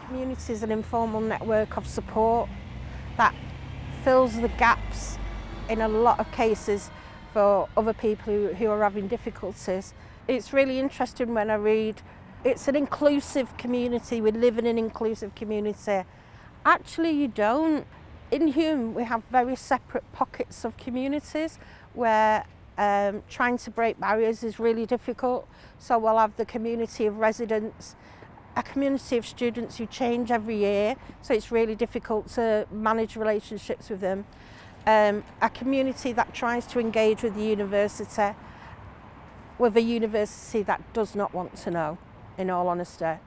Community is an informal network of support that fills the gaps in a lot of cases for other people who are having difficulties. It's really interesting when I read it's an inclusive community, we live in an inclusive community. Actually you don't. In Hulme we have very separate pockets of communities where trying to break barriers is really difficult. So we'll have the community of residents, a community of students who change every year, so it's really difficult to manage relationships with them. A community that tries to engage with the university, with a university that does not want to know, in all honesty.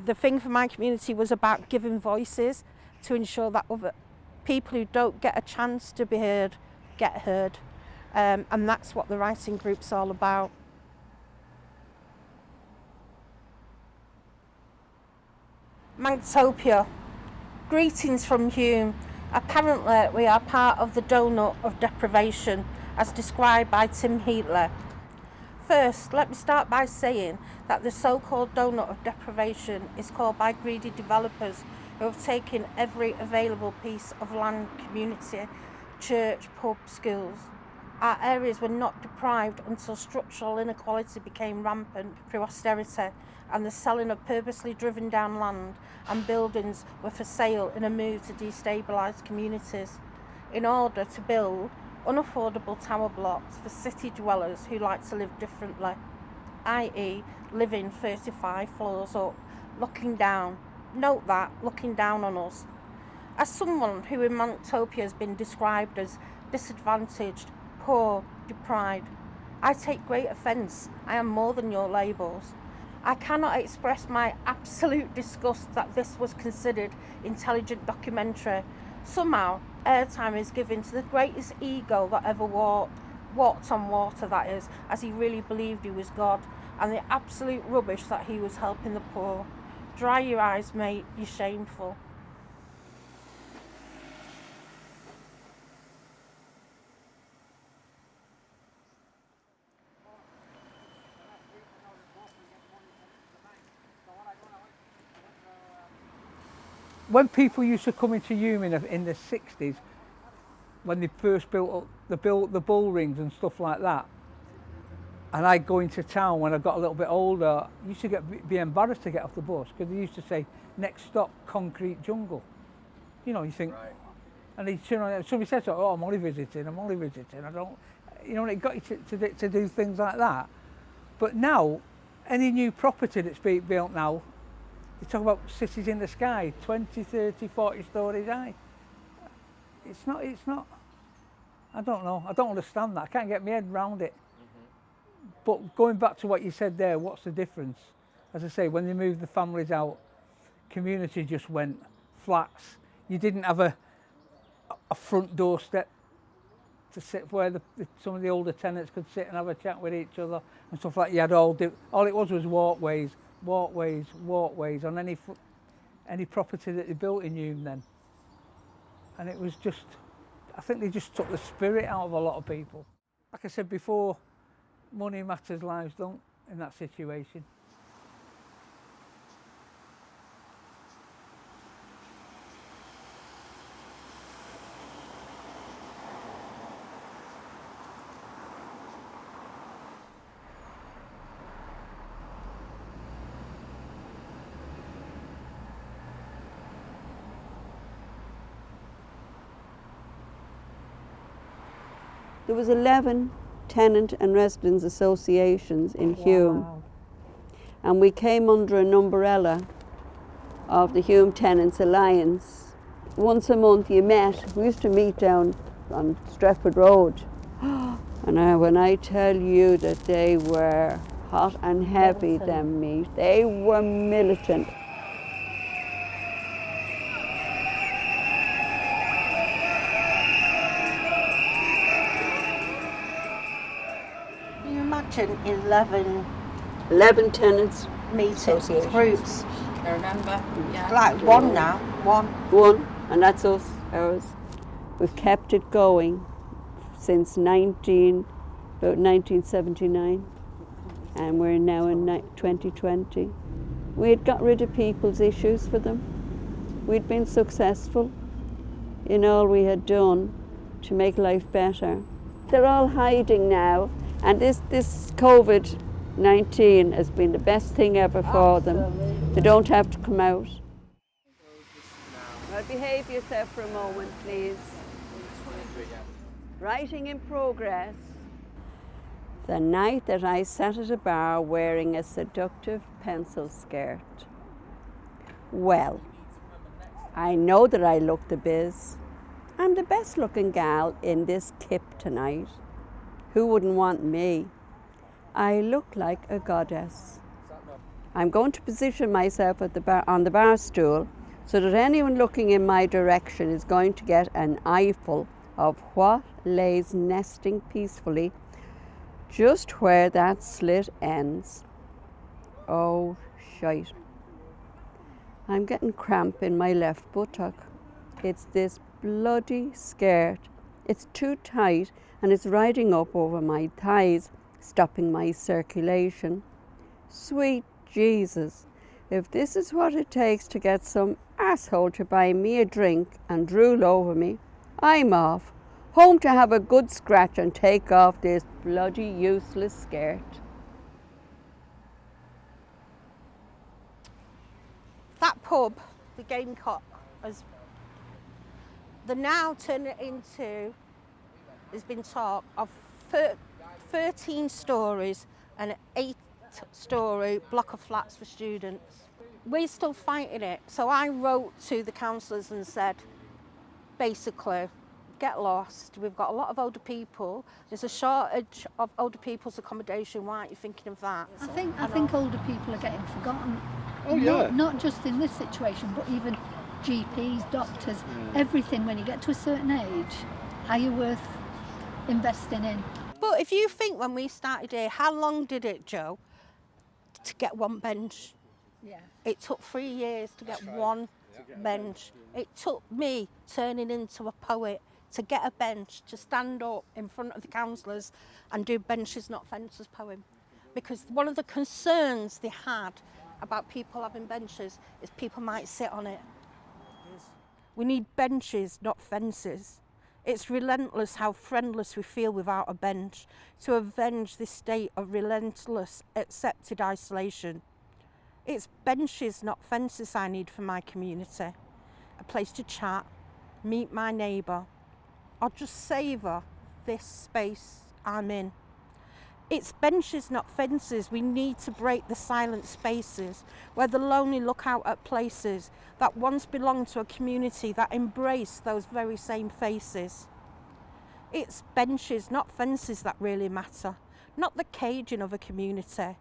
The thing for my community was about giving voices to ensure that other people who don't get a chance to be heard, get heard. And that's what the writing group's all about. Magtopia. Greetings from Hulme. Apparently we are part of the donut of deprivation as described by Tim Heatley. First, let me start by saying that the so-called donut of deprivation is called by greedy developers who have taken every available piece of land, community, church, pub, schools. Our areas were not deprived until structural inequality became rampant through austerity and the selling of purposely driven down land and buildings were for sale in a move to destabilise communities in order to build unaffordable tower blocks for city dwellers who like to live differently, i.e. living 35 floors up, looking down. Note that, looking down on us. As someone who in Magtopia has been described as disadvantaged, poor, deprived, I take great offence. I am more than your labels. I cannot express my absolute disgust that this was considered intelligent documentary. Somehow, airtime is given to the greatest ego that ever walked on water, that is, as he really believed he was God, and the absolute rubbish that he was helping the poor. Dry your eyes, mate, you're shameful. When people used to come into Hulme in the 60s, when they first built the bull rings and stuff like that, and I'd go into town when I got a little bit older, I used to be embarrassed to get off the bus because they used to say, next stop, concrete jungle. You know, you think, right. And they turn around, somebody says, oh, I'm only visiting, I don't, you know, and it got you to do things like that. But now, any new property that's being built now, they talk about cities in the sky, 20, 30, 40 stories high. It's not, I don't know, I don't understand that. I can't get my head around it. Mm-hmm. But going back to what you said there, what's the difference? As I say, when they moved the families out, community just went flats. You didn't have a front doorstep to sit where some of the older tenants could sit and have a chat with each other and stuff like that. You had all it was walkways on any property that they built in Hulme then. And it was just, I think they just took the spirit out of a lot of people. Like I said before, money matters, lives don't in that situation. There was 11 tenant and residents associations in Hulme. Wow. And we came under an umbrella of the Hulme Tenants Alliance. Once a month you met. We used to meet down on Stretford Road. And when I tell you that they were hot and heavy, them meet, they were militant. Can you imagine 11 tenants meetings, groups? I remember. Yeah. Like one now, one. One, and that's us, ours. We've kept it going since about 1979, and we're now in 2020. We had got rid of people's issues for them. We'd been successful in all we had done to make life better. They're all hiding now, and this COVID-19 has been the best thing ever for them. They don't have to come out. Well, behave yourself for a moment, please. Writing in progress. The night that I sat at a bar wearing a seductive pencil skirt. Well, I know that I look the biz. I'm the best looking gal in this kip tonight. Who wouldn't want me? I look like a goddess. I'm going to position myself at the bar, on the bar stool, so that anyone looking in my direction is going to get an eyeful of what lays nesting peacefully just where that slit ends. Oh, shite. I'm getting cramp in my left buttock. It's this bloody skirt. It's too tight and it's riding up over my thighs, stopping my circulation. Sweet Jesus, if this is what it takes to get some asshole to buy me a drink and drool over me, I'm off, home to have a good scratch and take off this bloody useless skirt. That pub, the Gamecock, they now turn it into, there's been talk of 13 stories and an 8-storey block of flats for students. We're still fighting it. So I wrote to the councillors and said, basically, get lost. We've got a lot of older people. There's a shortage of older people's accommodation. Why aren't you thinking of that? I think older people are getting forgotten. Oh yeah. Not just in this situation, but even GPs, doctors, everything. When you get to a certain age, are you worth investing in? But if you think when we started here, how long did it, Joe, to get one bench? Yeah. It took 3 years to get one bench. It took me turning into a poet to get a bench, to stand up in front of the councillors and do Benches Not Fences poem. Because one of the concerns they had about people having benches is people might sit on it. We need benches, not fences. It's relentless how friendless we feel without a bench, to avenge this state of relentless accepted isolation. It's benches, not fences I need for my community. A place to chat, meet my neighbour, or just savour this space I'm in. It's benches, not fences. We need to break the silent spaces where the lonely look out at places that once belonged to a community that embraced those very same faces. It's benches, not fences that really matter, not the caging of a community,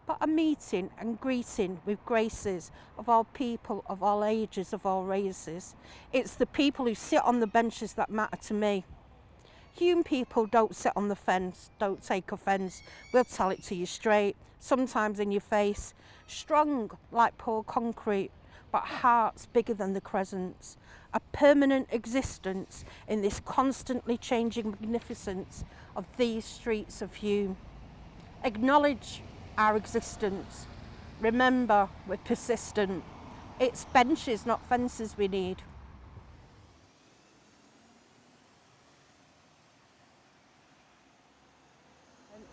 but a meeting and greeting with graces of all people, of all ages, of all races. It's the people who sit on the benches that matter to me. Hulme people don't sit on the fence, don't take offence. We'll tell it to you straight, sometimes in your face. Strong like poor concrete, but hearts bigger than the crescents. A permanent existence in this constantly changing magnificence of these streets of Hulme. Acknowledge our existence. Remember, we're persistent. It's benches, not fences we need.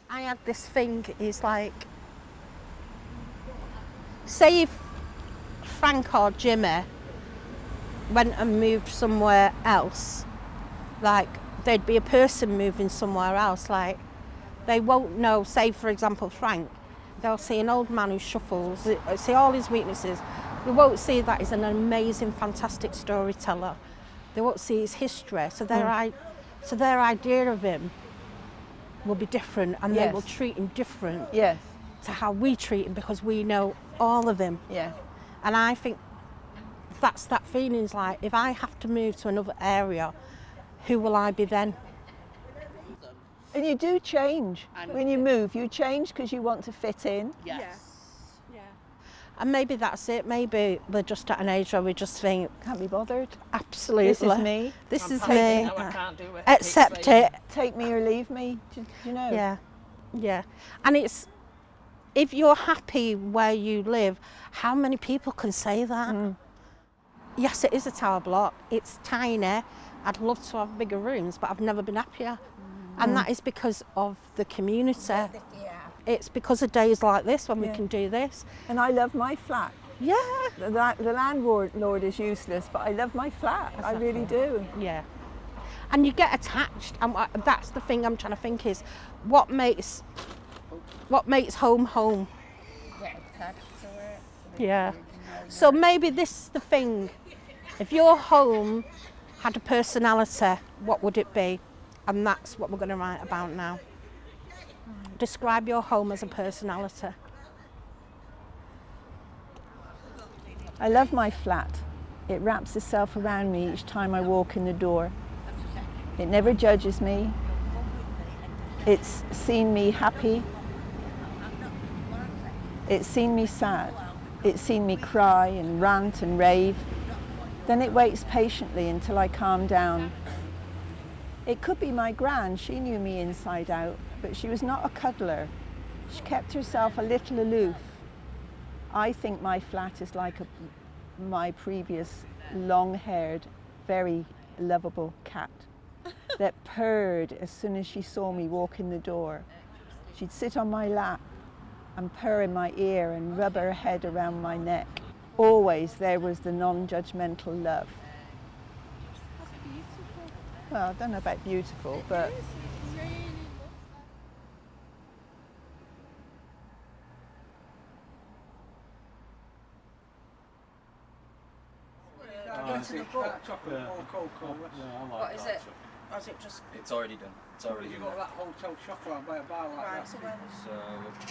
I had this thing, is like, say if Frank or Jimmy went and moved somewhere else, like there'd be a person moving somewhere else, like they won't know, say for example Frank, they'll see an old man who shuffles, see all his weaknesses. They won't see that he's an amazing, fantastic storyteller. They won't see his history, so their idea of him will be different, and they will treat him different to how we treat him, because we know all of him. Yeah. And I think that's that feeling, is like, if I have to move to another area, who will I be then? And you do change. When you move, you change because you want to fit in. Yes. Yeah. And maybe that's it. Maybe we're just at an age where we just think, Can't be bothered. absolutely. This is me. This is me. No, I can't do it. Accept it. Take me or leave me. Do you know? Yeah. Yeah. And it's, if you're happy where you live, how many people can say that? Yes, it is a tower block. It's tiny. I'd love to have bigger rooms, but I've never been happier. And that is because of the community. It's because of days like this when we can do this. And I love my flat. Yeah. The landlord is useless, but I love my flat. I really do. Yeah. And you get attached, and that's the thing I'm trying to think is, what makes home home? Yeah. So maybe this is the thing. If your home had a personality, what would it be? And that's what we're going to write about now. Describe your home as a personality. I love my flat. It wraps itself around me each time I walk in the door. It never judges me. It's seen me happy. It's seen me sad. It's seen me cry and rant and rave. Then it waits patiently until I calm down. It could be my gran. She knew me inside out, but she was not a cuddler. She kept herself a little aloof. I think my flat is like my previous long-haired, very lovable cat that purred as soon as she saw me walk in the door. She'd sit on my lap and purr in my ear and rub her head around my neck. Always there was the non-judgmental love. Well, I don't know about beautiful, but What is it? Or is it just... It's already done. It's already You've done. got that hotel chocolate by a bar like Right, that. so where-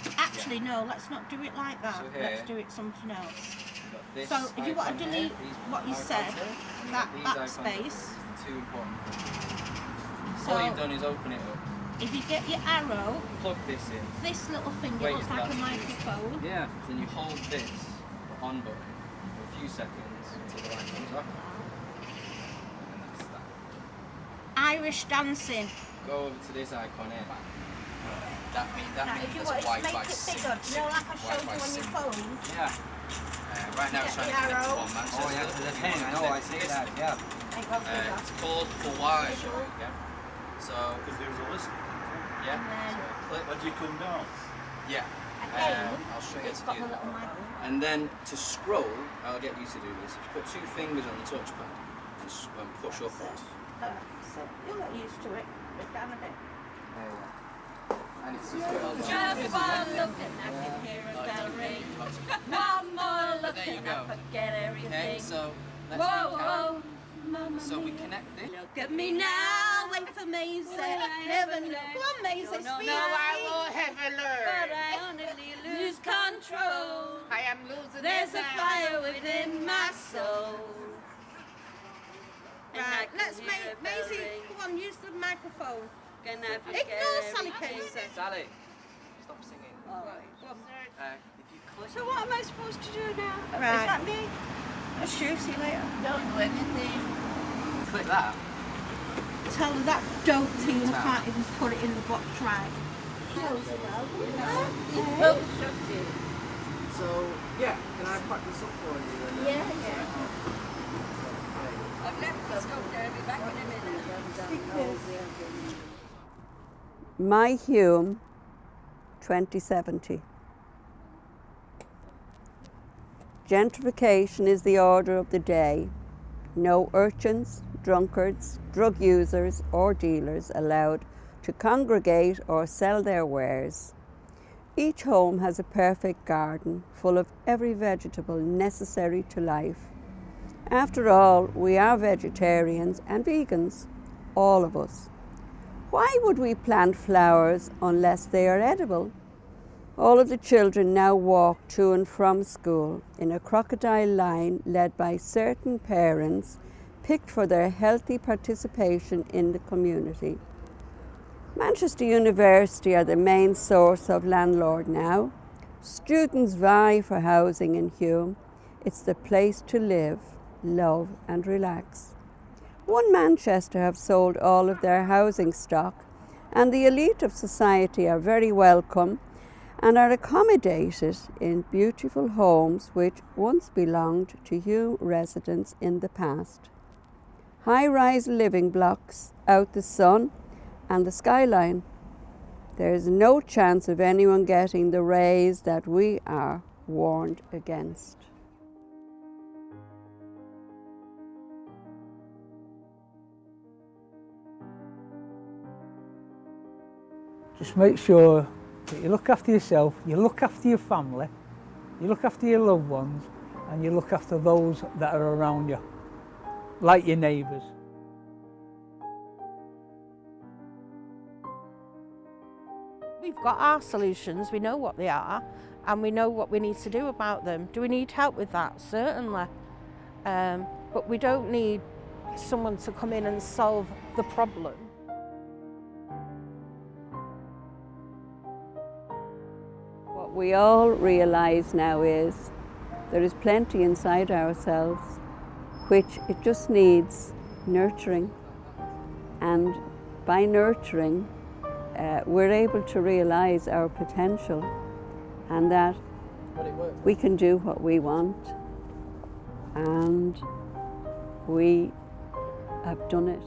So, Actually, no, let's not do it like that. So here- Let's do it something else. you've got this So if you want to icon delete here, these what you icons said, here, that these icons backspace. are too important. So All you've done is open it up, if you get your arrow, plug this in. this little thing, Wait it looks for like that a to do. microphone. Yeah. Then you hold this, the on button, for a few seconds until the light comes up. And that's that. Irish dancing. Go over to this icon here. That means Now, if you there's want a to make Wi-Fi it 6. bigger, you know, like I showed you on your phone. Yeah. Right now it's Get trying the to connect to arrow. one Manchester. Oh yeah, to the We pen. want No, to I connect see to that. this. Yeah. It goes with that. It's called Hawaii. Okay. So Because there's a list of things. yeah. then- So click. As you come down. Yeah. Again, I'll show you it's how got to the do little that. microphone. And then to scroll, I'll get you to do this. If you put 2 fingers on the touchpad and push upwards. So you'll get used to it. Bit down a bit. And it's just well done. Just one look and I can hear a bell ring. One more look There you and go. I forget Okay, everything. so let's Whoa, recap. whoa, Mamma So we mia. connect this. Look at me now. Wait for Maisie. Will I Never ever know. learn? Come on, Maisie, No, speak. I will ever learn. But I only lose control. I am losing There's it a now. fire within my soul. And I Right, can let's hear make a bell Maisie. ring. Come on, use the microphone. Can I forget Ignore Sally everything? Casey. Sally, stop singing. Go on. If you click. So what am I supposed to do now? Right. Is that me? That's you. See you later. Don't do anything. Click that. Tell her that Doherty and I can't even put it in the box right. Oh, shut it. So yeah, can I pack this up for you? Yeah, yeah. I've left the stove there. I'll be back in a minute. My Hulme 2070. Gentrification is the order of the day. No urchins, drunkards, drug users or dealers allowed to congregate or sell their wares. Each home has a perfect garden full of every vegetable necessary to life. After all, we are vegetarians and vegans, all of us. Why would we plant flowers unless they are edible? All of the children now walk to and from school in a crocodile line led by certain parents picked for their healthy participation in the community. Manchester University are the main source of landlord now. Students vie for housing in Hulme. It's the place to live, love and relax. One Manchester have sold all of their housing stock, and the elite of society are very welcome and are accommodated in beautiful homes which once belonged to Hulme residents in the past. High-rise living blocks out the sun and the skyline. There is no chance of anyone getting the rays that we are warned against. Just make sure that you look after yourself, you look after your family, you look after your loved ones, and you look after those that are around you, like your neighbours. We've got our solutions, we know what they are, and we know what we need to do about them. Do we need help with that? Certainly. But we don't need someone to come in and solve the problem. What we all realise now is there is plenty inside ourselves which it just needs nurturing, and by nurturing we're able to realise our potential and that we can do what we want, and we have done it.